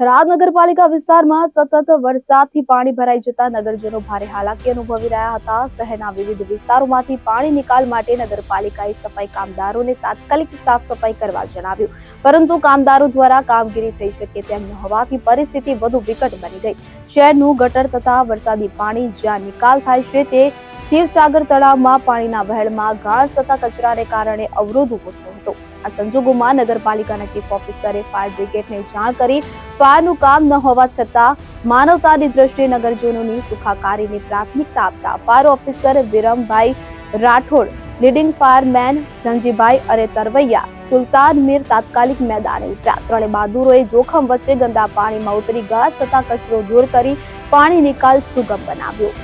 થરાદ નગરપાલિકા વિસ્તારમાં સતત વરસાદથી પાણી ભરાઈ જતા નગરજનો ભારે હાલાકી અનુભવી રહ્યા હતા। શહેરના વિવિધ વિસ્તારોમાંથી પાણી નિકાલ માટે નગરપાલિકાએ સફાઈ કામદારોને તાત્કાલિક સાફ સફાઈ કરવા જણાવ્યું, પરંતુ કામદારો દ્વારા કામગીરી થઈ શકે તેમ ન હોવાથી પરિસ્થિતિ વધુ વિકટ બની ગઈ। શહેરનું ગટર તથા વરસાદી પાણી જ્યાં નિકાલ થાય છે તે શિવસાગર તળાવમાં પાણીના વહેણમાં ઘાસ તથા કચરાને કારણે અવરોધ ઉભો થયો હતો। આ સંજોગોમાં નગરપાલિકાના ચીફ ઓફિસરે ફાયર બ્રિગેડને જાણ કરી ફાયરનું કામ ન હોવા છતાં માનવતાની દ્રષ્ટિએ નગરજનોની સુખાકારીને પ્રાથમિકતા આપતા fire officer Virambhai Rathod, leading fireman Dhanjibhai અને તરવૈયા સુલતાન મીર તાત્કાલિક મેદાને ઉતર્યા। ત્રણેય બહાદુરોએ જોખમ વચ્ચે ગંદા પાણીમાં ઉતરી ઘાસ તથા કચરો દૂર કરી પાણી નિકાલ સુગમ બનાવ્યો।